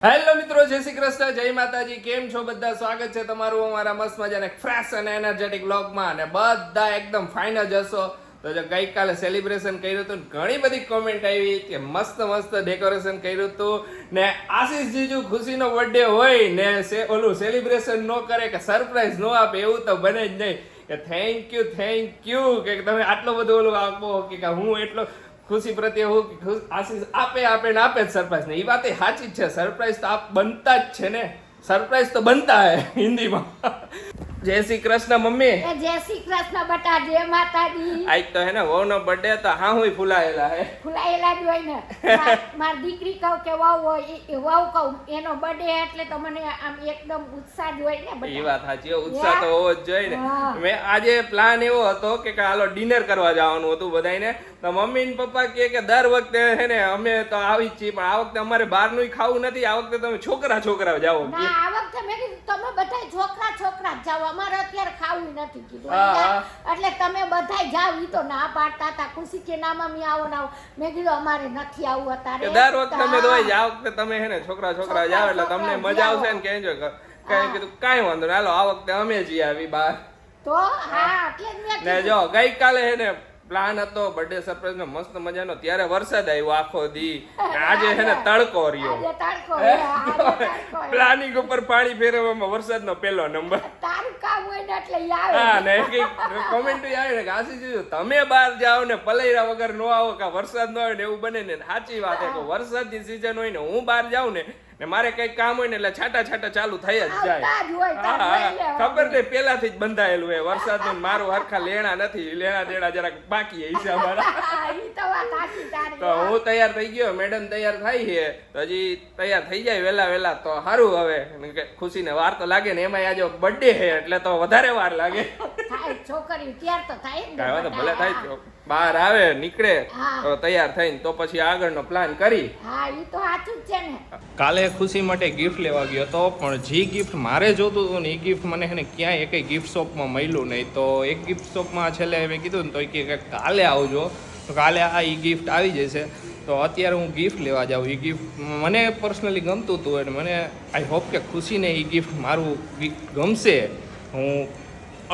Hello મિત્રો, જય શ્રી કૃષ્ણ, જય માતાજી. કેમ છો બધા? સ્વાગત છે તમારું અમારા મસ્ત મજાના ફ્રેશ અને એનર્જેટિક વ્લોગમાં. અને બધા એકદમ ફાઇન જ હશો. તો જો ગઈકાલે સેલિબ્રેશન કર્યું હતું, ઘણી બધી કોમેન્ટ આવી કે મસ્ત મસ્ત ડેકોરેશન કર્યું હતું ને આશીષ જીજુ ખુશીનો બર્થડે હોય ને ઓલું સેલિબ્રેશન ન કરે કે સરપ્રાઈઝ ન આપે, એવું તો બને જ નહીં. કે થેન્ક યુ કે તમે આટલો બધો ઓલું આપો કે હું એટલો ખુશી પ્રત્યે હું આશીષ આપે ને આપે જ સરપ્રાઈઝ ને. એ વાત સાચી જ છે, સરપ્રાઈઝ તો આપ બનતા જ છે ને, સરપ્રાઈઝ તો બનતા હે હિન્દીમાં. જય શ્રી કૃષ્ણ મમ્મી. જય શ્રી કૃષ્ણ બટા, જય માતાજી. આજ તો હે ને વહુનો બર્થડે તો હા હું ફૂલાયેલા હે. ફૂલાયેલા જ હોય ને. માર દીકરી કહું કે વહુ હોય એ વહુ કહું એનો બર્થડે એટલે તો મને આમ એકદમ ઉત્સાહ જ હોય ને બટા. એ વાત સાચી, ઉત્સાહ તો હોવો જ જોઈએ ને. મેં આજે પ્લાન એવો હતો કે હાલો ડિનર કરવા જવાનું હતું બધાને. તો મમ્મી ને પપ્પા કે દર વખતે હે ને અમે તો આવી જ છીએ, પણ આ વખતે અમારે બહારનું ખાવું નથી, આ વખતે તમે છોકરા જાઓ. ના, આ વખતે મેં કીધું તમે બધા છોકરા જ જાઓ, અમારે અત્યારે ખાવું નથી કીધું. એટલે તમે બધા જાઓ. ઈ તો ના પાડતા હતા, ખુશી કે ના મમ્મી આવો ના આવો. મેં કીધું અમારે નથી આવું અત્યારે. દર વખતે તમે દોઈ જાઓ, આ વખતે તમે હે ને છોકરા જાઓ એટલે તમને મજા આવશે ને. કહેજો કીધું કાંઈ વાંધો નહીં, હાલો આ વખતે અમે જઈએ આવી બહાર. તો હા એટલે જ મેં ને જો ગઈકાલે હે ને પ્લાન હતો બર્થડે સરપ્રાઈઝ નો મસ્ત મજાનો, ત્યારે વરસાદ આવ્યો આખો દી. આજે છે ને તડકો રહ્યો. પ્લાનિંગ ઉપર પાણી ફેરવવામાં વરસાદનો પહેલો નંબર. તારું કામ હોય ને એટલે આવે. હા ને કોમેન્ટ આવે ને કે આશીષ તમે બહાર જાઓ ને પલૈરા વગર નો આવો કે વરસાદ ન આવે ને એવું બને ને. સાચી વાત છે કે વરસાદની સીઝન હોય ને હું બહાર જાઉં ને મારે કઈ કામ હોય ને એટલે છાટા ચાલુ થઈ જ જાય. ખબર ને પેલાથી જ બંધાયેલું હોય વરસાદ નું. મારું હરખા લેણા નથી, લેણા દેણા જરાક બાકી હિસાબ. તો હું તૈયાર થઈ ગયો, મેડમ તૈયાર થાય છે, તો હજી તૈયાર થઈ જાય વેલા તો સારું. હવે ખુશી ને વાર તો લાગે ને, એમાં આજે બર્થડે છે એટલે તો વધારે વાર લાગે. છોકરી તૈયાર તો થાય ને, ભલે થાય. બહાર આવે નીકળે તૈયાર થઈને તો પછી આગળનો પ્લાન કરી. હા ઈ તો સાચું જ છે ને. કાલે ખુશી માટે ગિફ્ટ લેવા ગયો હતો, પણ જે ગિફ્ટ મારે જોતું હતું ને એ ગિફ્ટ મને હે ને ક્યાંય એક ગિફ્ટ શોપમાં મળ્યું નહીં. તો એક ગિફ્ટ શોપમાં છેલ્લે મેં કીધું ને તો કે કાલે આવજો, તો કાલે આ એ ગિફ્ટ આવી જશે. તો અત્યારે હું ગિફ્ટ લેવા જાઉં. એ ગિફ્ટ મને પર્સનલી ગમતું હતું એટલે મને આઈ હોપ કે ખુશીને એ ગિફ્ટ મારું ગમશે. હું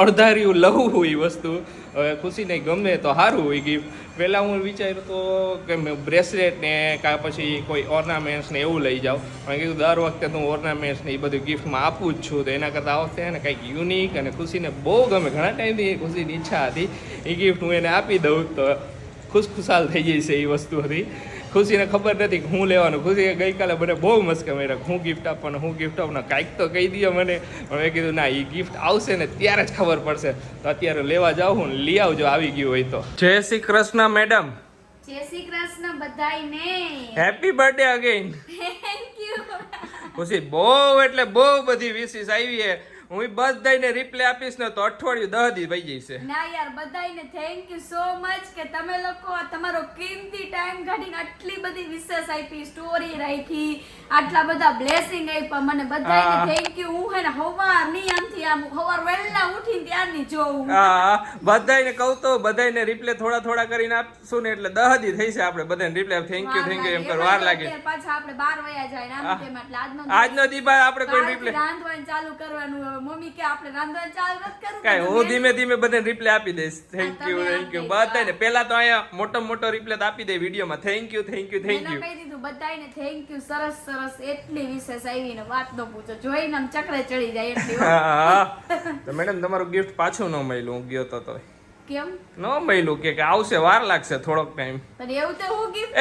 અડધાર્યું લઉં એ વસ્તુ, હવે ખુશીને ગમે તો સારું હોય ગિફ્ટ. પહેલાં હું વિચાર્યું તો કે મેં બ્રેસલેટ ને કાં પછી કોઈ ઓર્નામેન્ટ્સ ને એવું લઈ જાઉં, પણ કીધું દર વખતે હું ઓર્નામેન્ટ્સ ને એ બધું ગિફ્ટમાં આપું જ છું, તો એના કરતાં આ વખતે ને કંઈક યુનિક અને ખુશીને બહુ ગમે. ઘણા ટાઈમથી ખુશીની ઈચ્છા હતી એ ગિફ્ટ હું એને આપી દઉં તો ખુશખુશાલ થઈ જશે. એ વસ્તુ હતી, ખુશીને ખબર નથી કે હું લેવાનું. ખુશી ગઈકાલે મને બહુ મસ્ત ગમે, હું ગિફ્ટ આપવાનું કાંઈક તો કહી દઈએ મને. પણ મેં કીધું ના, એ ગિફ્ટ આવશે ને ત્યારે જ ખબર પડશે. તો અત્યારે લેવા જાઉં હું, લઈ આવજો આવી ગયું હોય તો. જય શ્રી કૃષ્ણ મેડમ. જય શ્રી કૃષ્ણ બધાયને. Happy birthday again. Thank you. ખુશી બહુ એટલે બહુ બધી વિશેષ આવી છે. હું બધાને રિપ્લાય આપીશ ને તો અઠવાડિયું 10 દી થઈ જશે. ના યાર, બધાયને થેન્ક યુ સો મચ કે તમે લોકો તમારો કિંમતી ટાઈમ કાઢીને આટલી બધી વિશેષ આપી, સ્ટોરી રાખી, આટલા બધા બ્લેસિંગ આપ્યા મને. બધાયને થેન્ક યુ. હું હે ને હવારની આમથી આમ હવાર વહેલા ઉઠીને ત્યારની જોઉં. હા, બધાને કહું તો બધાને રિપ્લાય થોડા કરીને આપશું ને એટલે 10 દી થઈ છે. આપણે બધાને રિપ્લાય થેન્ક યુ એમ કરવા વાર લાગે. પાછા આપણે 12 વાગ્યા જાય આમ તેમ. એટલે આજનો દી બાદ આપણે કોઈ રિપ્લાય રાંધવાનું ચાલુ કરવાનું. મમ્મી કે આપણે રાંધવાનું ચાલુ નથી કરવું. કાઈ હું ધીમે બધાને રિપ્લાય આપી દઈશ. થેન્ક યુ બધાને. પહેલા તો અહીંયા મોટો રિપ્લાય આપી દે વિડીયોમાં. Thank you. કહી દીધું બધાને થેન્ક યુ. સરસ એટલી વિશેષ આવી ને વાત ન પૂછો, જોઈને આમ ચક્રે ચડી જાય એટલી. હા તો મેડમ તમારું ગિફ્ટ પાછું ન મળ્યું. હું ગયો તો કેમ ન મળ્યું કે આવશે, વાર લાગશે થોડોક ટાઈમ. એવું તો હું ગિફ્ટ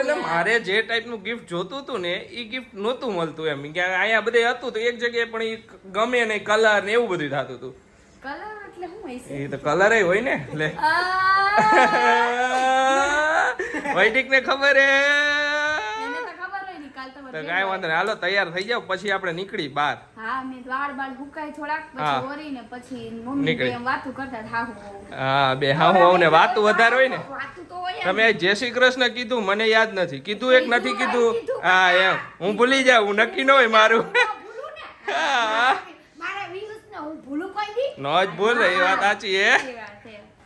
એટલે મારે જે ટાઈપનું ગિફ્ટ જોતું હતું ને એ ગિફ્ટ નહોતું મળતું. એમ કે અહીંયા બધે હતું તો એક જગ્યાએ પણ એ ગમે ને કલર ને એવું બધું થતું હતું. કલર એટલે શું હોય છે? એ તો કલર હોય ને એટલે વૈદિક ને ખબર હે. એને તો ખબર હોય ને. કાલ તો કાંઈ વાંધો નહીં, હાલો તૈયાર થઈ જાવ પછી આપણે નીકળી બહાર. હા, મેં વાળ હુકાય થોડાક પછી ઓરીને પછી મમ્મી એમ વાતું કરતા હા બે ને વાતું વધારે હોય ને. વાતું તો હોય. તમે જય શ્રી કૃષ્ણ કીધું મને યાદ નથી, કીધું એક નથી કીધું. હા એમ હું ભૂલી જાઉં, હું નક્કી ન હોય મારું. મારા વ્યુઝ ને હું ભૂલું કોઈ દી નો જ ભૂલ, એ વાત સાચી હે.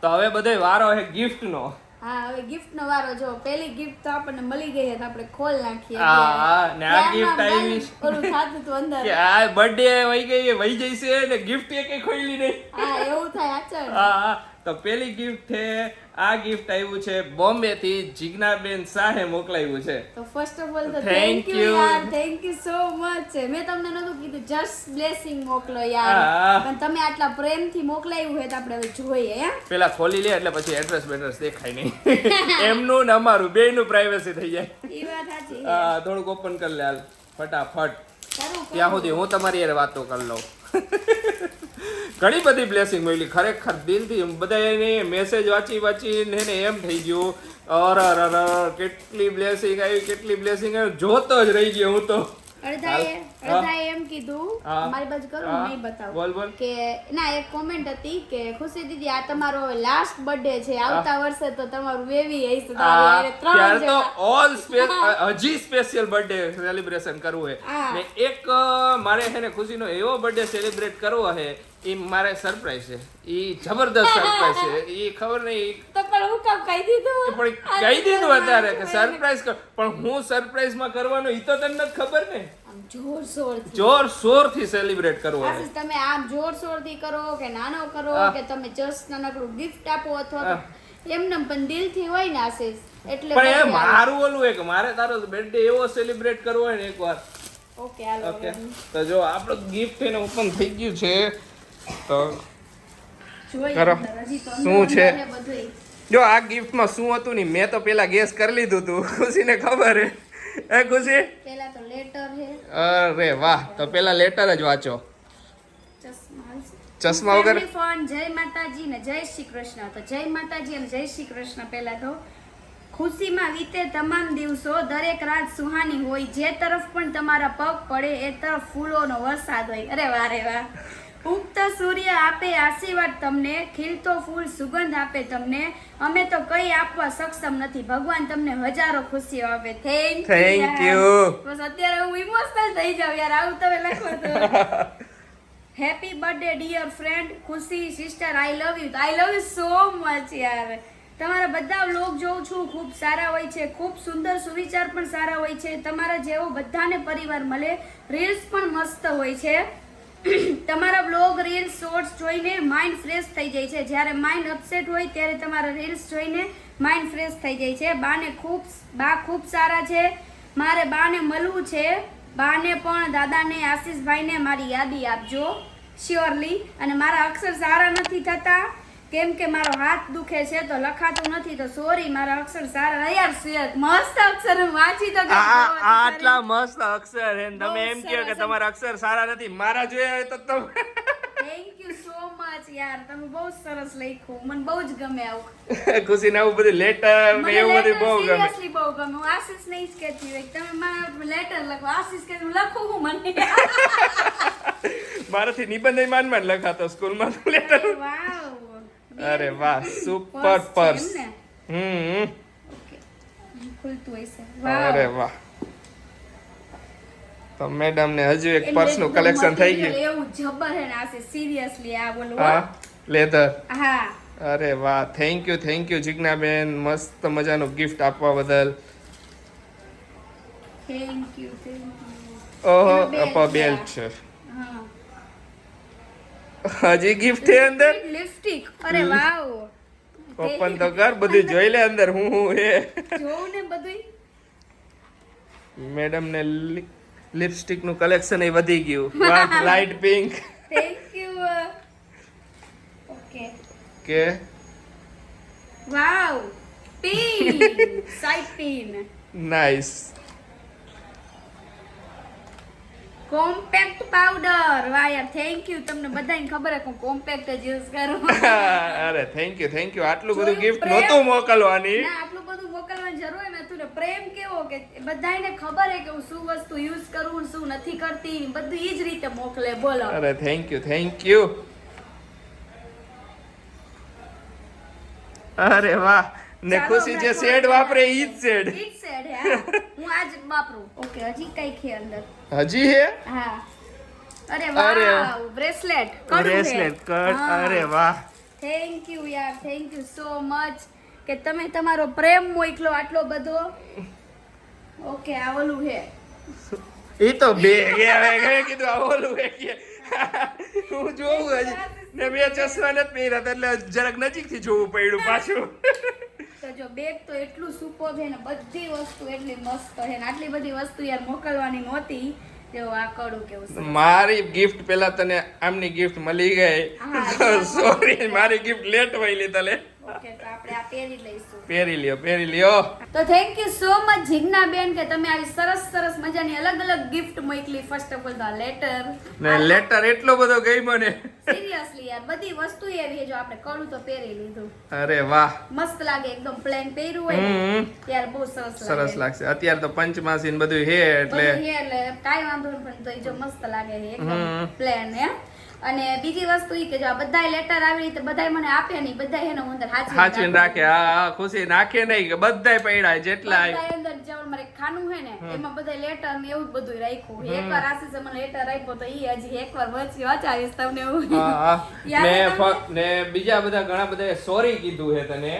તો હવે બધે વારો હે ગિફ્ટ નો. હા હવે ગિફ્ટ નો વારો જો પહેલી ગિફ્ટ તો આપણને મળી ગઈ તો આપણે ખોલ નાખીએ હા, ને આ gift ત્યારમાં આવી મન ઓલું થાતું હતું અંદર કે આ બર્થડે વહી ગઈ વહી જઈશે ને ગિફ્ટ એકે ખોલી નહીં. હા એવું થાય આચરણ હા, તો પેલી ગિફ્ટ છે આ ગિફ્ટ આવ્યું છે બોમ્બે થી જીજ્ઞાબેન શાહે મોકલાવ્યું છે. તો ફર્સ્ટ ઓફ ઓલ તો Thank થેન્ક યુ you. યાર થેન્ક યુ સો મચ મેં તમને નતું કીધું જસ્ટ બ્લેસિંગ મોકલો યાર હા. પણ તમે આટલા પ્રેમથી મોકલાયું હોય તો આપણે હવે જોઈએ હે પેલા ખોલી લે એટલે પછી એડ્રેસ બેડ્રેસ દેખાય નહીં. એમનું ને અમારું બેયનું પ્રાઇવસી થઈ જાય. એ વાત સાચી હા, થોડુંક ઓપન કરી લે હાલ ફટાફટ. કરું ત્યાં સુધી હું તમારી યાર વાતો કરી લઉં. ઘણી બધી બ્લેસિંગ મળી ખરેખર દિલથી બધાને મેસેજ વાંચીને એને એમ થઈ ગયું અર કેટલી બ્લેસિંગ આવી જોતો જ રહી ગયો હું તો. અડધાએ એમ કીધું હા. મારી બાજુ કરું હા. નહીં બતાવું બોલ બોલ. કે ના એક કોમેન્ટ હતી કે ખુશી દીદી આ તમારો લાસ્ટ બર્થડે છે આવતા વર્ષે તો તમારું બેબી હશે ત્યારે ત્રણ તો જેવા. ઓલ હજી સ્પેશિયલ બર્થડે સેલિબ્રેશન કરવું હે હા. ને એક મારે છે ને ખુશીનો એવો બર્થડે સેલિબ્રેટ કરવો હે એ મારે સરપ્રાઈઝ છે ઈ જબરદસ્ત સરપ્રાઈઝ છે ઈ ખબર નહીં તો પણ હું કામ કહી દીધું પણ કહી દીધું અત્યારે કે સરપ્રાઈઝ કર પણ હું સરપ્રાઈઝમાં કરવાનું ઈ તો તને નથી ખબર ને આમ જોરશોરથી જોરશોરથી સેલિબ્રેટ કરવો હે આશીષ તમે આમ જોરશોરથી કરો કે નાનો કરો હા. કે તમે જસ્ટ નાનકડું ગિફ્ટ આપો અથવા તો એમને પણ દિલથી હોય ને આશીષ એટલે પણ એ પછી મારું ઓલું હે કે મારે તારો બર્થડે એવો સેલિબ્રેટ કરવો હોય ને એકવાર ઓકે હાલો ઓકે હવે તો જો આપણું ગિફ્ટ એને ઓપન થઈ ગયું છે તો જોઈએ કરો. અંદર હજી તો શું અંદર છે? અંદર બધુંય. જો આ ગિફ્ટમાં શું હતું ને મેં તો પેલા ગેસ કરી લીધું હતું ખુશીને ખબર હે ખુશી પહેલા તો લેટર છે અરે વાહ તો પેલા લેટર જ વાંચો ચશ્મા હાલશે. ચશ્મા વગર Family fun, જય માતાજી ને જય શ્રી કૃષ્ણ તો જય માતાજી અને જય શ્રી કૃષ્ણ પહેલા તો ખુશીમાં વીતે તમામ દિવસો દરેક રાત સુહાની હોય જે તરફ પણ તમારા પગ પડે એ તરફ ફૂલોનો વરસાદ હોય અરે વાહ રે વાહ ઉગતા સૂર્ય આપે આશીર્વાદ તમને ખીલતો ફૂલ સુગંધ આપે તમને અમે તો કઈ આપવા સક્ષમ નથી ભગવાન તમને હજારો ખુશીઓ આપે Thank you. બસ અત્યારે હું ઇમોશનલ થઈ જાઉં યાર આવું તમે લખો તો હેપી બર્થડે ડિયર ફ્રેન્ડ ખુશી sister I love you so much યાર તમારા બધા વ્લોગ જોઉં છું ખૂબ સારા હોય છે ખૂબ સુંદર સુવિચાર પણ સારા હોય છે તમારા જેવો બધાને પરિવાર મળે રીલ્સ પણ મસ્ત હોય છે તમારા વ્લોગ રીલ્સ શોર્ટ્સ જોઈને માઇન્ડ ફ્રેશ થઈ જાય છે જ્યારે માઇન્ડ અપસેટ હોય ત્યારે તમારા રીલ્સ જોઈને માઇન્ડ ફ્રેશ થઈ જાય છે બા ખૂબ સારા છે મારે બાને મળવું છે બાને પણ દાદાને આશીષભાઈને મારી યાદી આપજો શ્યોરલી અને મારા અક્ષર સારા નથી થતા કેમ કે મારો હાથ દુખે છે તો લખાતું નથી તો સોરી મારા અક્ષર સારા યાર મસ્ત અક્ષર હું વાંચી તો ગઈ. આટલા મસ્ત અક્ષર હે ને તમે બહુ એમ કહો કે સરસ. તમારા અક્ષર સારા નથી મારા જોયા હોય તો તમે થેન્ક યુ સો મચ યાર તમે બહુ સરસ લખ્યું મને બહુ જ ગમે આવું ખુશીને આવું બધું લેટર ને મને એવું બધું બહુ ગમે સિરિયસલી બહુ ગમે હું આશીષ નહીં જ કહેતી હોય તમે મારા લેટર લખો આશીષ કે હું લખું હું મને મારાથી નિબંધ માનમાં લખાતો સ્કૂલમાં તો લેટર વાવ અરે વાહ સુપર Purse છે પર્સ એમ ને? ઓકે ખુલતું હશે અરે વાવ વાહ તો મેડમ ને હજુ એક પર્સ નું કલેક્શન થઈ ગયું એવું જબર હે ને આશીષ સિરિયસલી આ બોલો હા લેધર હા અરે વાહ થેન્ક યુ જીજ્ઞાબેન મસ્ત મજાનું ગિફ્ટ આપવા બદલ થેન્ક યુ ઓહો એનો belt અપા છે. બેલ્ટ છે હા હજી ગિફ્ટ છે અંદર લિપસ્ટિક અરે વાવ ઓપન તો કર બધું જોઈ લે અંદર હું હે જોઉં ને બધુંય મેડમ ને લિપસ્ટિક નું કલેક્શન એ વધી ગયું વાહ light pink thank you okay કે wow pin side pin nice compact powder વાહ યાર થેન્ક યુ તમને બધાને ખબર હે કે હું કોમ્પેક્ટ જ યુઝ કરું અરે થેન્ક યુ આટલું બધું જોયું ગિફ્ટ પ્રેમ? નહોતું મોકલવાની ના આટલું બધું મોકલવાની જરૂર નતું ને પ્રેમ કેવો કે બધાને ખબર હે કે હું શું વસ્તુ યુઝ કરું શું નથી કરતી બધું ઈ જ રીતે મોકલે બોલો અરે થેન્ક યુ અરે વાહ ને ચાલો, ખુશી જે હમણાં શેડ થોડા વાપરે ઈ જ શેડ ઈ જ શેડ હે હા. હું આજ વાપરું ઓકે હજી કઈ છે અંદર હજી હે હા અરે અરે. વાવ બ્રેસલેટ બ્રેસલેટ કટ અરે વાહ થેન્ક યુ યાર થેન્ક યુ સો મચ કે તમે તમારો પ્રેમ મોકલો આટલો બધો. ઓકે આ ઓલું હે ઈ તો બે કીધું આ ઓલું કે હું જોઉં હજી ને બે ચશ્મા નથી પહેર્યા એટલે જરાક નજીકથી જોવું પડ્યું પાછું. તો જો બેગ તો એટલું સુપર છે ને બધી વસ્તુ એટલી મસ્ત છે ને આટલી બધી વસ્તુ યાર મોકલવાની નહોતી. જો આ કડું કેવું છે. મારી ગિફ્ટ પેલા તને આમની ગિફ્ટ મળી ગઈ. સોરી મારી ગિફ્ટ લેટ હોય લીધા લે. ઓકે તો આપણે આ પહેરી લઈશું. પહેરી લ્યો. તો thank you so much Jigna બેન કે તમે આવી સરસ સરસ મજાની અલગ અલગ ગિફ્ટ મોકલી. First of all the letter ને લેટર એટલો બધો ગઈ મને. સિરિયસલી યાર બધી વસ્તુ એવી છે. જો આપણે કડું તો પહેરી લીધું. અરે વાહ મસ્ત લાગે એકદમ પ્લેન પહેર્યું હોય ને યાર બહુ સરસ લાગશે. અત્યારે તો પંચમાસી ને બધું હે એટલે કાઈ વાંધો નહીં પણ તો જો મસ્ત લાગે છે એકદમ પ્લેન હે. અને બીજી વસ્તુ ઈ કે જો આ બધાય લેટર આવી રીતે બધાય મને આપે નહીં બધાય એને હું અંદર હાચવીને રાખે. હા ખુશી નાખે નહીં કે બધાય પડ્યા જેટલા બધાય અંદર જેવું મારે ખાનું હે ને એમાં બધાય લેટર ને એવું જ બધું રાખ્યું. એકવાર આશીષે મને લેટર આપ્યો તો ઈ હજી એકવાર વચાવીશ તમને હું. ને બીજા બધા ઘણા બધા સોરી કીધું હે તને.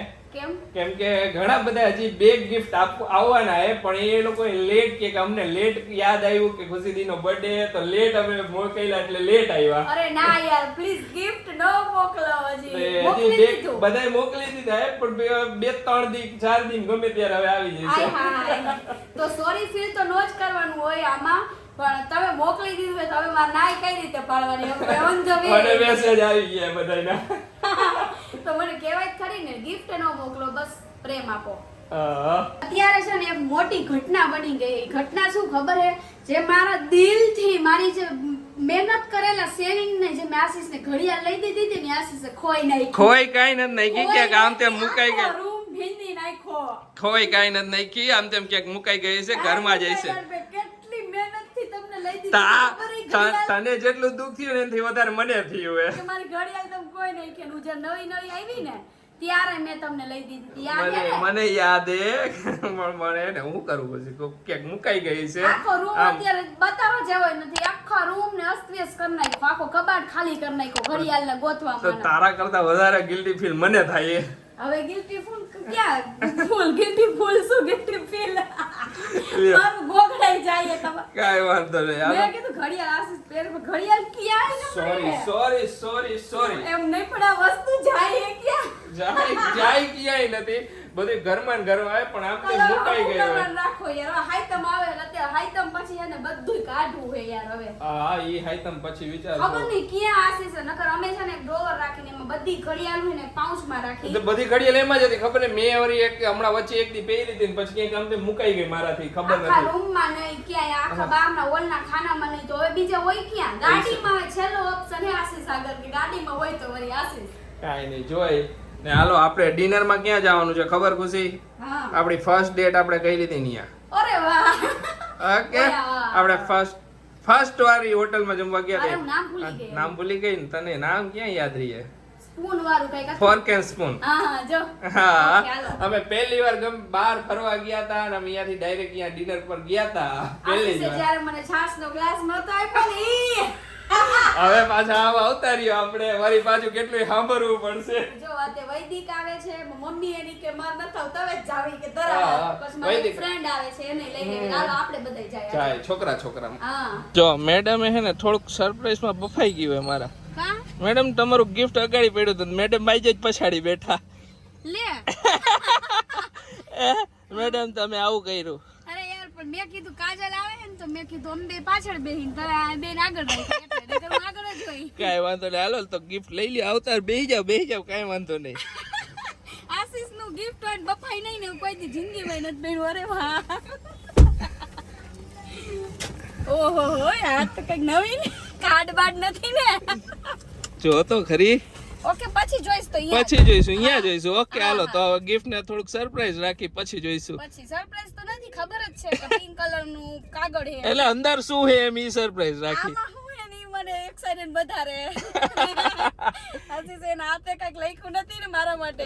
કેમ કે ઘણા બધા હજી બે ગિફ્ટ આવવાના હે પણ એ લોકો લેટ કે અમને લેટ યાદ આવ્યું કે ખુશીદીનો બર્થડે તો લેટ અમે મોકલ્યા એટલે લેટ આવ્યા. અરે ના યાર પ્લીઝ ગિફ્ટ ન મોકલો હજી. બધાય મોકલી દીધા હે પણ 2-3 દી 4 દી ગમે ત્યારે હવે આવી જશે. તો સોરી ફીલ તો નો જ કરવાનું હોય આમાં પણ તમે મોકલી દીધું હોય તો હવે મારે નાઈ કઈ રીતે પાડવાની? મને મેસેજ આવી ગયા બધાયના. તો મને કહેવાય ખરી ને ગિફ્ટ ન મોકલો બસ પ્રેમ આપો. અત્યારે છે ને એક મોટી ઘટના બની ગઈ. ઘટના શું ખબર હે? જે મારા દિલથી મારી જે મહેનત કરેલા સેવિંગ ને જે મેં આશીષને ઘડિયાળ લઈ દીધી હતી ને આશીષે ખોઈ નાખી. ખોઈ કાઈ નથી નાખી કે આમ તેમ મુકાઈ ગઈ. રૂમ ભીંડી નાખ્યો. ખોઈ કાઈ નથી નાખી આમ તેમ ક્યાંક મુકાઈ ગઈ છે ઘરમાં જ છે. કેટલી મહેનતથી તમને લઈ દીધી. તને જેટલું દુઃખ થયું ને એનાથી વધારે મને થયું હે કે મારી ઘડિયાળ તમે કોઈ નહીં કે હું જે નવી આવી ને ત્યારે મેં તમને લઈ દીધી. યાદ હે ને? મને યાદ હે મને ને હું કરું પછી ક્યાંક મુકાઈ ગઈ છે. આખો રૂમ અત્યારે બતાવવા જેવો નથી. આખો રૂમ ને અસ્તવ્યસ્ત કરી નાખ્યો. આખો કબાટ ખાલી કરી નાખ્યો ઘડિયાળ ને ગોતવા તો તારા કરતા વધારે ગિલ્ટી ફીલ મને થાય. હવે ગિલ્ટી ફૂલ ક્યાં ફૂલ ગિલ્ટી ફૂલ શું ગિલ્ટી ફીલ મારું ગોગડાઈ જાય તમે. કાઈ વાંધો નહીં. મેં કીધું ઘડિયાળ આશીષ પહેર ઘડિયાળ ક્યાંય ન સોરી એમ નહીં પણ આ વસ્તુ જાય ક્યાં જાય ક્યાંય નથી. બધી ઘરમાં ઘરમાં આવે પણ આમ તો મુકાઈ ગઈ હવે. રાખો યાર હાઈતમ આવે અત્યારે હાઈતમ પછી એને બધુંય કાઢવું હે યાર હવે. હા ઈ હાઈતમ પછી વિચાર ખબર નહીં ક્યાં આશીષ નકર અમે છે ને એક ડ્રોવર રાખીને એમાં બધી ઘડિયાળ હોય ને પાઉચમાં રાખી. તો બધી ઘડિયાળ એમાં જ હતી ખબર ને. મેં વળી એક હમણાં વચ્ચે એક દી પહેરી હતી પછી ક્યાંક આમ તે મુકાઈ ગઈ મારાથી ખબર નથી. આખા રૂમમાં નહીં ક્યાંય આખા બહારના હોલના ખાનામાં નહીં તો હવે બીજે હોય ક્યાં? ગાડીમાં હોય છેલ્લો ઓપ્શન હે આશીષ આગળ કે ગાડીમાં હોય તો વળી આશીષ. કાઈ નહીં જોઈ ને હાલો આપણે ડિનર માં ક્યાં જવાનું છે ખબર ખુશી? આપણી ફર્સ્ટ ડેટ આપણે કઈ લીધી ને અરે વાહ ઓકે આપણે ફર્સ્ટ વાળી હોટલ માં જમવા ગયા અરે નામ ભૂલી ગઈ ને તને નામ ક્યાં યાદ રહી? સ્પૂન વાળું કઈ ફોર્ક એન્ડ સ્પૂન. હા જો હા અમે પહેલી વાર બહાર ફરવા ગયા હતા અને અમે અહીંયાથી ડાયરેક્ટ અહીંયા ડિનર પર ગયા હતા પહેલી વાર. જ્યારે મને છાશનો ગ્લાસ નતો આપ્યો ને હવે પાછા આવા આવતા રહ્યો આપણે વળી પાછું કેટલું સાંભળવું પડશે. જો આતે વૈદિક આવે છે મમ્મી એની કે માર ન થાવ તવે જ જાવી કે તરા પછી મારી ફ્રેન્ડ આવે છે એને લઈને હાલો આપણે બધાય જાય છોકરા જો મેડમ હે ને થોડુંક સરપ્રાઈઝ માં બફાઈ ગયું હે મારા. મેડમ તમારું ગિફ્ટ અગાડી પડ્યું હતું મેડમ બાઈ જ પછાડી બેઠા લે મેડમ તમે આવું કર્યું. અરે યાર પણ મેં કીધું કાજલ આવે ને તો મેં કીધું અમે બે પાછળ બેહીને તારા બેન આગળ રાખી એટલે આગળ જ હોય. કાઈ વાંધો નહીં હાલો તો ગિફ્ટ લઈ લ્યો આવતા બેહી જાવ કાઈ વાંધો નહીં. આશીષ નું ગિફ્ટ હોય બફાઈ નહીં ને કોઈ દી જિંદગીમાં નથી બેન. અરે વાહ ઓહો હો આ તો કઈક નવી કાર્ડ બાડ નથી ને. જો તો ખરી. ઓકે પછી જોઈશું અહીંયા જોઈશું. ઓકે હાલો તો ગિફ્ટ ને થોડુંક સરપ્રાઈઝ રાખી પછી જોઈશું. પછી સરપ્રાઈઝ તો નથી ખબર જ છે કે પિંક કલર નું કાગળ છે એટલે અંદર શું છે એમ ઈ સરપ્રાઈઝ રાખી. આમાં હું એની મને એક્સાઇટેડ વધારે આશીષ એના હાથે કઈક લખ્યું નથી ને મારા માટે.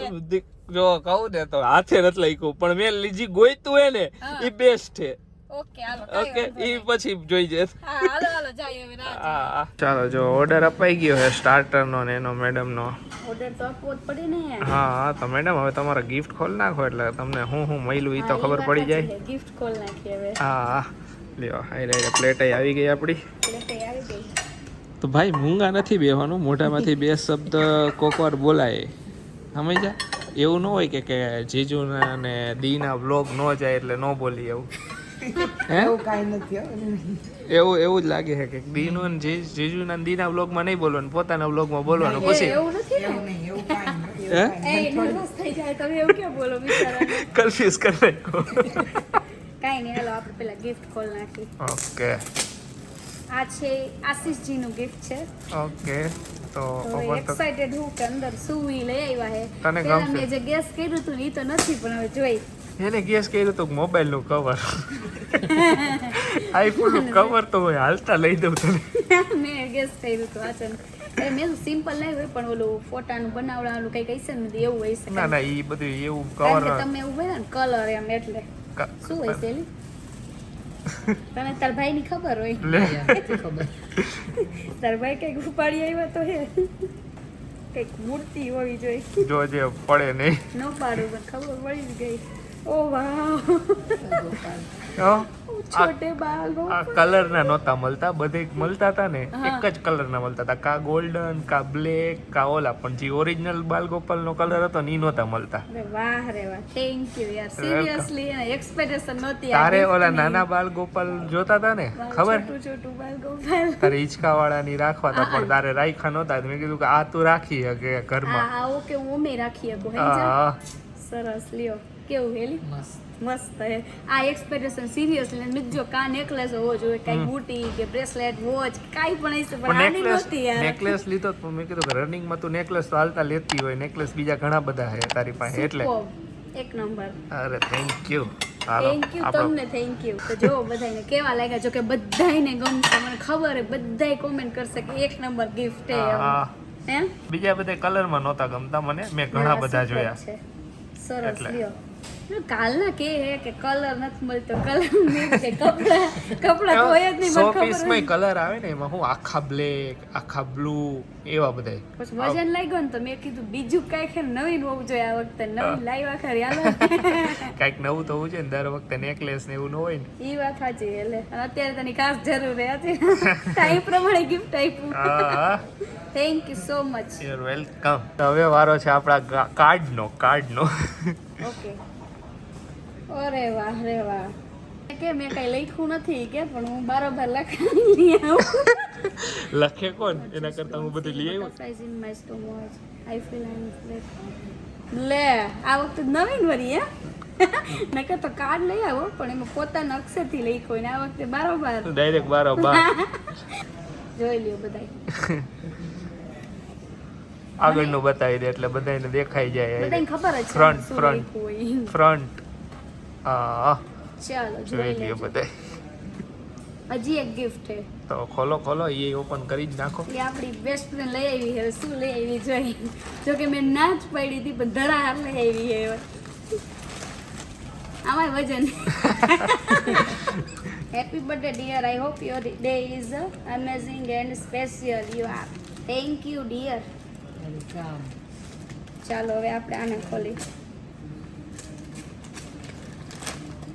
જો કહું ને તો હાથે નથી લખ્યું પણ મેં લીજી ગોઈતું હે ને ઈ બેસ્ટ છે. ઓકે હાલો ઓકે ઈ પછી જોઈ જશે હા હાલો હાલો જાય હવે રાત ચાલો જો ઓર્ડર અપાઈ ગયો છે સ્ટાર્ટરનો ને એનો મેડમનો ઓર્ડર તો આપવો જ પડે ને હા તો મેડમ હવે તમારા ગિફ્ટ ખોલ નાખો એટલે તમને હું મળ્યું એ તો ખબર પડી જાય ગિફ્ટ ખોલ નાખી હવે હા લ્યો હાઈ પ્લેટ આવી ગઈ આપણી પ્લેટ આવી ગઈ તો ભાઈ મૂંગા નથી બેવાનું મોઢામાંથી બે શબ્દ કોકવાર બોલાય સમજ્યા એવું ન હોય કે જીજુના ને દીના વ્લોગ ન જાય એટલે ન બોલી એવું હે એવું કાંઈ નથી એવું જ લાગે છે કે દીનો ને જીજુના દીના વ્લોગમાં નહીં બોલવાનું પોતાના વ્લોગમાં બોલવાનું પછી એવું નથી ને હે એ નર્વસ થઈ જાય તમે એવું કેમ બોલો બિચારા કન્ફ્યુઝ કરી નાખો કાઈ નહીં હાલો આપણે પેલા ગિફ્ટ ખોલ નાખી ઓકે આ છે આશીષજીનું ગિફ્ટ છે ઓકે તો તો એક્સાઇટેડ હું કે અંદર શું ઈ લઈ આવ્યા હે તને પેલા ગમશે? મેં જે ગેસ કર્યું હતું ને ઈ તો નથી પણ હવે જોઈ એને ગેસ કર્યું તો મોબાઈલ નું કવર આઈફોન નું કવર તો હોય હાલતા લઈ દઉં તને મેં ગેસ કર્યું હતું વાચન એ મેં સિમ્પલ નહીં હોય પણ ઓલું ફોટાનું બનાવડાનું કંઈક હશે ને બધું એવું હોય છે ના ના ઈ બધું એવું કારણ કવર કે તમે એવું હોય ને કલર એમ એટલે શું હોય છે એલી તને તાર ભાઈ ની ખબર હોય લે તાર ભાઈ કઈક ઉપાડી આવ્યા તો હે કઈક મૂર્તિ હોવી જોઈએ જો જે પડે નહીં ન પાડું પણ ખબર પડી જ ગઈ ઓ વાહ છોટે બાલ આ કલર ના નહોતા મળતા બધે મળતા હતા ને એક જ કલર ના મળતા હતા કા ગોલ્ડન કા બ્લેક કા ઓલા પણ જે ઓરિજિનલ બાલગોપાલ નો કલર હતો ને ઈ નહોતા મળતા અરે વાહ રે વાહ થેન્ક યુ યાર સિરિયસલી એક્સપેક્ટેશન નહોતી આ તારે gift ઓલા ની. નાના બાલગોપાલ જોતા હતા ને વાહ, ખબર છોટું છોટું બાલ ગોપાલ તારે હિંચકા વાળા ની રાખવા હતા પણ તારે રાખ્યા નહોતા તો મેં કીધું કે આ તું રાખી હકે ઘરમાં આ ઓકે હું મે રાખી શકું હે હા સરસ લ્યો કેવું હેલી મસ્ત હે આ એક્સપેક્ટેશન સિરિયસલી મેં જો કા નેકલેસ હોવો જોઈએ કઈ બુટી કે બ્રેસલેટ વોચ કાઈ પણ હશે પણ આની નહોતી યાર નેકલેસ લીધો તો મેં કીધું કે રનિંગ માં તું નેકલેસ તો હાલતા લેતી હોય નેકલેસ બીજા ઘણા બધા છે તારી પાસે એટલે Superb. એક નંબર અરે thank you hello thank you તમને થેન્ક યુ તો જો બધાને કેવા લાગ્યા જો કે બધાયને ગમશે મને ખબર હે બધાય કોમેન્ટ કરશે કે એક નંબર ગિફ્ટ હે એમ. હા હે બીજા બધા કલર માં નહોતા ગમતા મને મેં ઘણા બધા superb જોયા છે. સરસ એટલે. લ્યો કાલના કે હે કે કલર નથી મળતો કલર નહીં કે કપડા હોય જ નહીં સો મને ખબર પીસ હોય. માં કલર આવે ને એમાં હું આખા બ્લેક આખા બ્લુ એવા બધા પછી વજન લાગ્યો ને તો મેં કીધું બીજું કાંઈક હે ને નવીન હોવું જોઈએ આ વખતે નવીન લાવ્યા ખરી હાલો કઈક નવું તો હોવું છે ને દર વખતે નેકલેસ ને એવું ન હોય ને ઈ વાત સાચી એટલે અને અત્યારે તને ખાસ જરૂર હે ટાઈમ પ્રમાણે ગિફ્ટ આપ્યું હા thank you so much you welcome હવે વારો છે આપણા કાર્ડનો ઓકે અરે વાહ રે વાહ કે મેં કઈ લખ્યું નથી કે પણ હું બારોબાર લખાવી આવું લખે કોણ એના કરતા હું બધું લઈ આવ્યો Butterflies in my stomach. I feel I'm like લે આ વખતે નવીન વરી હે નકર તો કાર્ડ લઈ આવો પણ એમાં પોતાના અક્ષરથી લખ્યો ને આ વખતે બારોબાર ડાયરેક્ટ બારો બા જોઈ લ્યો બધાય આગળનું બતાવી દે એટલે બધાને દેખાઈ જાય બધાને ખબર જ છે Front, શું front. લખ્યું હોય ફ્રન્ટ હા ચાલો જોઈ જોઈ લઈએ લેજો બધાય હજી એક ગિફ્ટ છે તો ખોલો એ ઓપન કરી જ નાખો એ આપણી બેસ્ટ ફ્રેન્ડ લઈ આવી છે શું લઈ આવી જોઈ જો કે મેં ના જ પડી હતી પણ ધરા હાર લઈ આવી છે આમાં વજન happy birthday dear I hope your day is amazing and special you are thank you dear ચાલો હવે આપણે આને ખોલી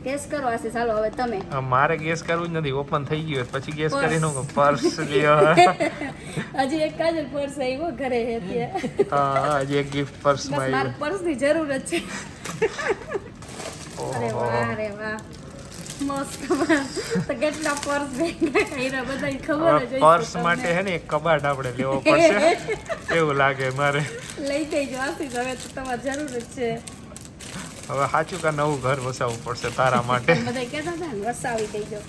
ગેસ કરો આશીષ ચાલો હવે તમે મારે ગેસ કરવું જ નથી ઓપન થઈ ગયું હોય પછી ગેસ કરી નો પર્સ લ્યો હજી એક કાજલ પર્સ આવ્યો ઘરે છે ત્યાં હા હજી એક ગિફ્ટ પર્સ બસ માં મારે પર્સની જરૂર જ છે અરે આવ્યું વાહ રે વાહ મસ્ત તો કેટલા પર્સ ભેગા કર્યા બધાય ખબર જ હશે પર્સ તમને. માટે હે ને એક કબાટ આપણે લેવો પડશે એવું લાગે મારે લઈ જઈજો આશીષ હવે તો તમારે જરૂર જ છે હવે સાચું કા નવું ઘર વસાવવું પડશે તારા માટે બધા કહેતા હતા ને વસાવી દેજો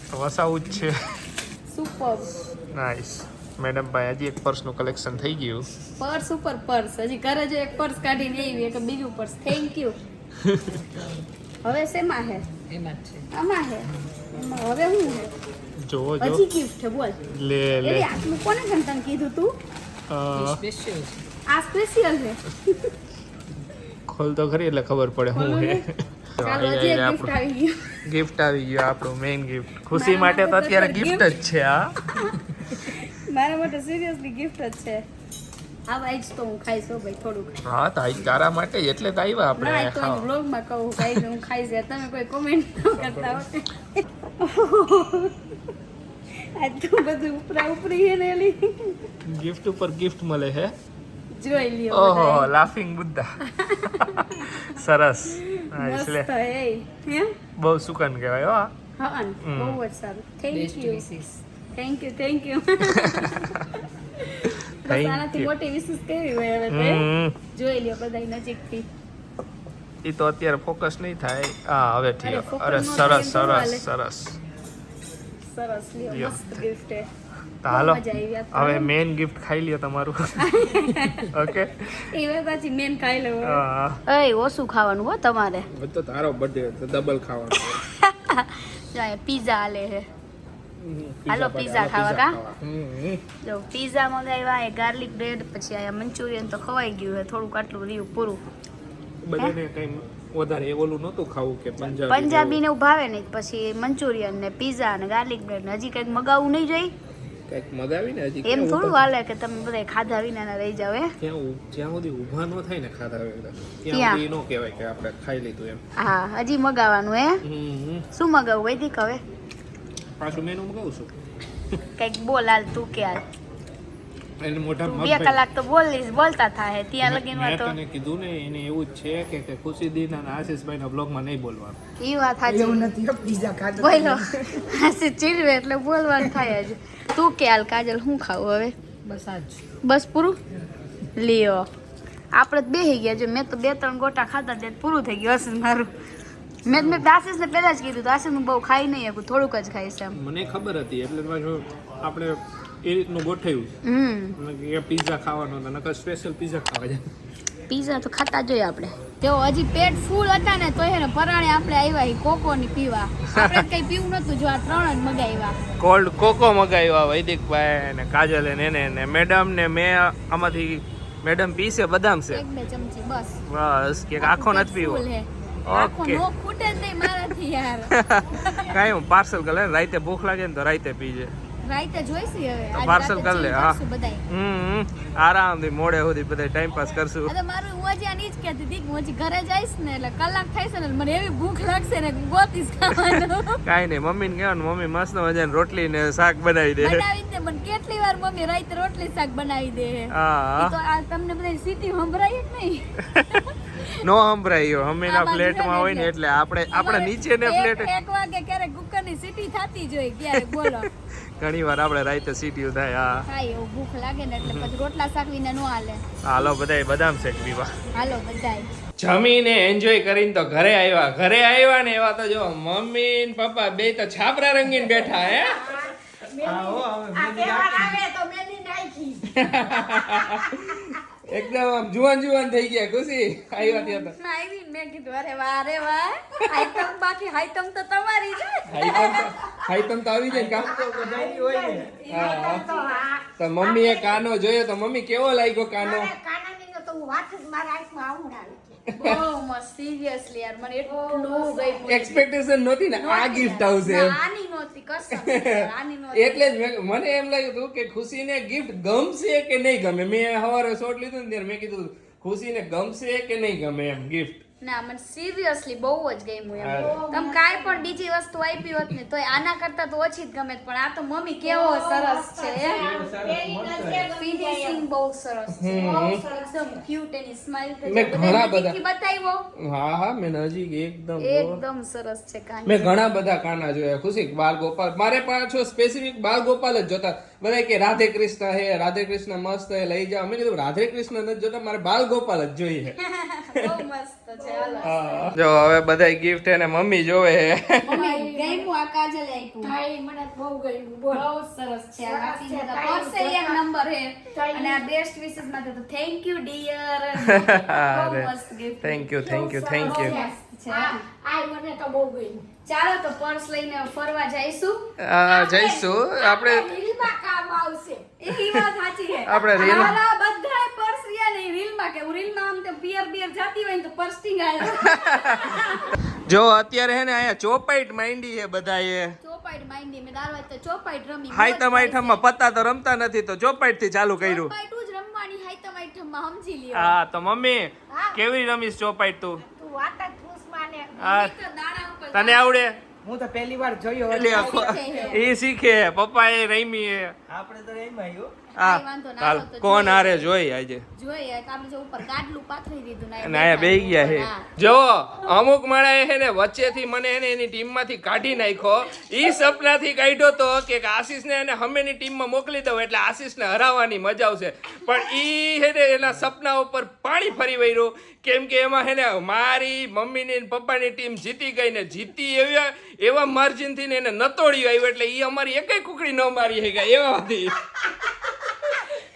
તો વસાવવું જ છે સુપર નાઈસ મેડમ ભાઈ હજી એક પર્સનું કલેક્શન થઈ ગયું પર્સ ઉપર પર્સ હજી ઘરે જો એક પર્સ કાઢીને આવી એક બીજું પર્સ થેન્ક યુ હવે શેમાં હે આમાં હે એમાં હવે શું હે જોવો જો હજી ગિફ્ટ છે બોલ લે લે એલી આટલું કોને તને કીધું તું અ, આ સ્પેશિયલ છે ખોલ તો ખરી એટલે ખબર પડે ખોલો હું ને. હે ચાલો હજી એક gift આવી ગયું. ગિફ્ટ આવી ગયો આપણું મેઇન ગિફ્ટ. ખુશી માટે તો અત્યારે ગિફ્ટ જ છે આ. મારા માટે સિરિયસલી ગિફ્ટ જ છે. આ વાઈજ તો હું ખાઈશ હો ભાઈ થોડુંક. હા તો આજ તારા માટે જ એટલે તો આવ્યા ના આપણે તો ખાવા. વ્લોગ માં કહું ગાઈસ હું ખાઈશ યાર. તમે કોઈ કોમેન્ટ ન કરતા હો. આ તો બધું ઉપરા ઉપરી હે ને એલી. ગિફ્ટ ઉપર ગિફ્ટ મળે હે. જોઈ લ્યો ઓહો બધાએ. લાફિંગ બુદ્ધા. સરસ. હા, મસ્ત એટલે હે હે બહુ સુકન કહેવાય હો આ. હા બહુ જ સારું. Thank you thank you. Bus Thank આનાથી you. મોટી વિશેષ કેવી હોય હવે તો જોઈ લ્યો બધા નજીકથી. એ તો અત્યારે ફોકસ નહીં થાય. હા હવે અરે, ઠીક. focus અરે ન થાય સરસ એમ થોડું હાલે. સરસ સરસ. સરસ લ્યો લ્યો. મસ્ત ગિફ્ટ હે. તો હાલો મજા આવી આ તો. હવે મેઇન ગિફ્ટ ખાઈ લ્યો તમારું. ઓકે. એ વે પાછી મેન ખાઈ લો. હા એય ઓછું ખાવાનું હો તમારે. તો તારો બર્થડે તો ડબલ ખાવાનું. જાય પીઝા આલે હે. હાલો પીઝા ખાવા કા? જો પીઝા મંગાવ્યા એ ગાર્લિક બ્રેડ પછી આ મંચુરિયન તો ખવાઈ ગયું હે થોડુંક આટલું રહ્યું પૂરું. બધાને કઈ વધારે ઓલું નહોતું ખાવું કે પંજાબી ને ભાવે નહીં પછી મંચુરિયન ને પીઝા ને ગાર્લિક બ્રેડ ને હજી કંઈક મગાવવું નહીં જોઈ. કંઈક મગાવીને હજી એમ થોડું હાલે કે તમે બધા ખાધા વિના રહી જાવ હે. જ્યાં સુધી ઊભા ન થાય ને ખાધા વગર ત્યાં. ત્યાં સુધી નો કહેવાય કે આપણે ખાઈ લીધું એમ. હા હજી મગાવવાનું હે. શું મગાવું વૈદિક હવે પાછું મેનુ મગાવું છું. કંઈક બોલ હાલ તું કે હાલ એને મોઢા તું 2 કલાક તો બોલતા થાય ત્યાં લગીનમાં મેં તો તને કીધું ને એને એવું જ છે કે ખુશી દીન અને આશીષભાઈના બ્લોગમાં નહીં બોલવાનું. ઈ વાત સાચી બોલો હાસી ચીરવે એટલે બોલવાનું થાય જ. તું કે હાલ કાજલ હું ખાવું હવે બસ પૂરું લ્યો આપણે તો બેહી ગયા જો મેં તો 2-3 ગોટા ખાધા તે પૂરું થઈ ગયું હશે મારું. મેં આશીષને પહેલા જ કીધું આશીષ હું બહુ ખાઈ નહીં શકું થોડુંક જ ખાઈશ એમ. મને ખબર હતી એટલે પાછું આપણે એ રીતનું ગોઠવ્યું કે પીઝા ખાવાનો હતો નકર સ્પેશિયલ પીઝા ખાવા જાય. પીઝા તો ખાતા જોઈએ આપણે. જો હજી પેટ ફૂલ હતા ને તોય ને પરાણે આપણે આવ્યા કોકોની પીવા. આપણે કઈ પીવું નતું જો આ 3 જ મગાવ્યા. કોલ્ડ કોકો મગાવ્યા વૈદિકભાઈ ને કાજલ એને ને મેડમ ને મેં આમાંથી મેડમ પીશે બદામ છે 1-2 ચમચી બસ. બસ કે આખો નથી પીવો. ફૂલ હે. આખો ઓકે નો ખૂટે જ નહીં મારાથી યાર. કાંઈ હું પાર્સલ કરે રાતે ભૂખ લાગે ને તો રાતે પીજે. રાઈતે જોઈશી હવે આજ પાર્સલ રાતે કરી લે chill હા. કરશું બધાય. આરામથી મોડે સુધી બધા ટાઈમ પાસ કરશું. અરે મારું હું હજી આની જ કહેતી હતી કે હું હજી ઘરે જઈશ ને એટલે કલાક થાય છે ને મને એવી ભૂખ લાગશે ને કે ગોતીશ ખાવાનું. કાંઈ નહીં મમ્મીને કહેવાનું મમ્મી મસ્ત મજાની રોટલી ને શાક બનાવી દે. બનાવી દે મને કેટલી વાર મમ્મી રાતે રોટલી શાક બનાવી દે. હા ઈ તો આ તમને બધાય સીટી સંભળાય જ નહીં. નો સંભળાયો મમ્મીના આ બાજુ ફ્લેટમાં હોય ને એટલે આપણે નીચે ને ફ્લેટ એક વાગે ક્યારેક કુકરની સીટી થતી જોઈ ક્યારેક બોલો. ઘણી વાર આપણે રાતે સીટીઓ થાય. હા થાય એવું ભૂખ લાગે ને એટલે પછી રોટલા શાક વિના નો હાલે. હાલો બધાય બદામ શેક પીવા. હાલો બધાય જમીને એન્જોય કરીને તો ઘરે આવ્યા ને એવા તો જો મમ્મી ને પપ્પા બે તો છાપરા રંગીને બેઠા હે. એકદમ આમ જુવાન થઈ ગયા ખુશી આવ્યા ત્યાં તો. આવીને મેં કીધું અરે વાહ હાઈટમ બાકી હાઈટમ તો તમારી છે. હાઈતમ તો આવી જાય કામ તો મમ્મીએ કાનો જોયો તો મમ્મી કેવો લાગ્યો કાનો? બહુ મસ્ત સિરિયસલી યાર મને એટલું ગમ્યું. એક્સપેક્ટેશન નહોતી ને આ ગિફ્ટ આવશે એમ. આની નહોતી કસમ આની નહોતી. એટલે જ મને એમ લાગ્યું હતું કે ખુશીને ગિફ્ટ ગમશે કે નહીં ગમે. મેં સવારે શોટ લીધું ને ત્યારે મેં કીધું ખુશીને ગમશે કે નહીં ગમે એમ ગિફ્ટ. ના મને સિરિયસલી બહુ જ ગમ્યું એમ. તમે કાંઈ પણ બીજી વસ્તુ આપી હોત ને તોય આના કરતા તો ઓછી જ ગમે પણ આ તો મમ્મી કેવો સરસ છે. ફિનિશિંગ બહુ સરસ છે. એકદમ ક્યુટ એની સ્માઈલ મેં ઘણા બધા બતાવ્યો હા મેં નજીક એકદમ સરસ છે કાન. મેં ઘણા બધા કાના જોયા ખુશી બાલ ગોપાલ. મારે પાછો સ્પેસિફિક બાલ ગોપાલ જ જોતા. બધા કે રાધે કૃષ્ણ હે રાધે કૃષ્ણ મસ્ત હે લઈ જાઓ. મેં કીધું રાધે કૃષ્ણ નથી જોતા મારે બાલ ગોપાલ જ જોઈએ. બહુ મસ્ત છે હાલો. જો હવે બધા ગિફ્ટ એને મમ્મી જોવે હે. મમ્મી ગમ્યું આ કાજલ આપ્યું. ભાઈ મને બહુ ગમ્યું બોલ. બહુ સરસ છે આ સરસ છે, પર્સ thank you. એક નંબર હે Thank અને આ બેસ્ટ વિશેસ માટે તો થેન્ક યુ ડિયર. બહુ મસ્ત ગિફ્ટ. થેન્ક યુ છે આ મને તો બહુ ગમ્યું. ચાલો તો પર્સ લઈને ફરવા જઈશું. જઈશું આપણે રીલમાં કામ આવશે. એ વાત સાચી છે. આપણે રીલ- મારા બધાય પર્સ રહ્યા ને રીલમાં કે રીલમાં આમ તે પિયર જતી હોય ને તો પર્સ ટીંગાય. જો અત્યારે હે ને અહીંયા ચોપાઈટ માંડી છે બધાએ ચોપાઈટ માંડી મેં દાર વાત તો ચોપાઈટ રમી હાઈતમ આઈટમમાં પત્તા તો રમતા નથી તો ચોપાઈટ થી ચાલુ કર્યું ચોપાઈટ જ રમવાની હાઈતમ આઈટમમાં સમજી લ્યો હા તો મમ્મી હા. કેવી રમીશ ચોપાઈટ તું તું વાત જ પૂછ માને. હા એક તો દાણા ઉપર તને આવડે હું તો પહેલી વાર જોયો એટલે એ શીખે પપ્પા એ રમી હે આપણે તો એમ આવ્યું હા વાંધો ના ચાલ આવે તો કોણ જોઈએ. હારે જોઈ આજે જોઈએ કે આપણે જો ઉપર ગાડલું પાથરી દીધું ને અને આયા બેહી ગયા છે જો અમુક માળાએ હે ને વચ્ચેથી મને હે ને એની ટીમમાંથી કાઢી નાખ્યો ઈ સપનાથી કાઢ્યો તો કે આશીષને એને હમેની ટીમમાં મોકલી દઉં એટલે આશીષને હરાવવાની મજા આવશે પણ ઈ હે ને એના સપના ઉપર પાણી ફરી વળ્યું કેમ કે એમાં હે ને મારી મમ્મીની ને પપ્પાની ટીમ જીતી ગઈ ને જીતી એવા માર્જિનથી ને એને નતોડ્યું આવ્યું એટલે ઈ અમારી એકેય કુકડી ન મારી હે ગયા એવા હતી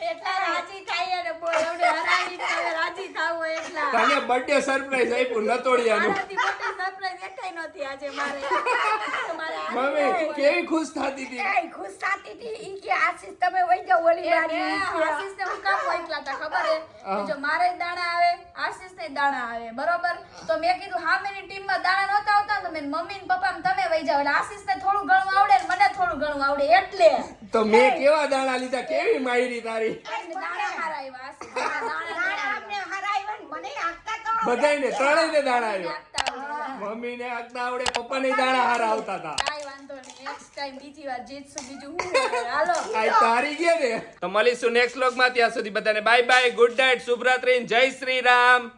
એટલા રાજી થાય અને બોલ એવડે હરાવી તમે રાજી થાવ એટલા તને બર્થડે સરપ્રાઈઝ આપ્યું નતોડિયાનું આનાથી મોટી સરપ્રાઈઝ એકાઈ નહોતી આજે મારે મમ્મી કેવી ખુશ થતી હતી એય ખુશ થાતી હતી. ઈ કે આશીષ તમે વઈ જાઓ ઓલી બાજુ. આશીષને હું કામ મોકલા હતા ખબર હે કે જો મારે દાણા આવે આશીષને દાણા આવે બરોબર તો મેં કીધું હામેની ટીમમાં દાણા નહોતા આવતા તો મેં મમ્મી ને પપ્પા તમે વઈ જાવ એટલે આશીષને થોડું ઘણું આવડે ને મને થોડું ઘણું આવડે એટલે તો મેં કેવા દાણા લીધા કેવી માયરી તારી દાણા હારા આવ્યા આશીષ દાણા દાણા અમને હરાવ્યા ને મને આગતા તો બધાયને ત્રણેયને દાણા આવ્યા આપતા આવડે. મમ્મીને આગતા આવડે પપ્પાને દાણા હારા આવતા હતા કાંઈ વાંધો નહીં નેક્સ્ટ ટાઈમ બીજી વાર જીતશું બીજું હું હોય. હાલો આ તારી ગયા ને તો મળીશું નેક્સ્ટ વ્લોગમાં ત્યાં સુધી બધાને બાય બાય ગુડ નાઇટ શુભરાત્રી જય શ્રી રામ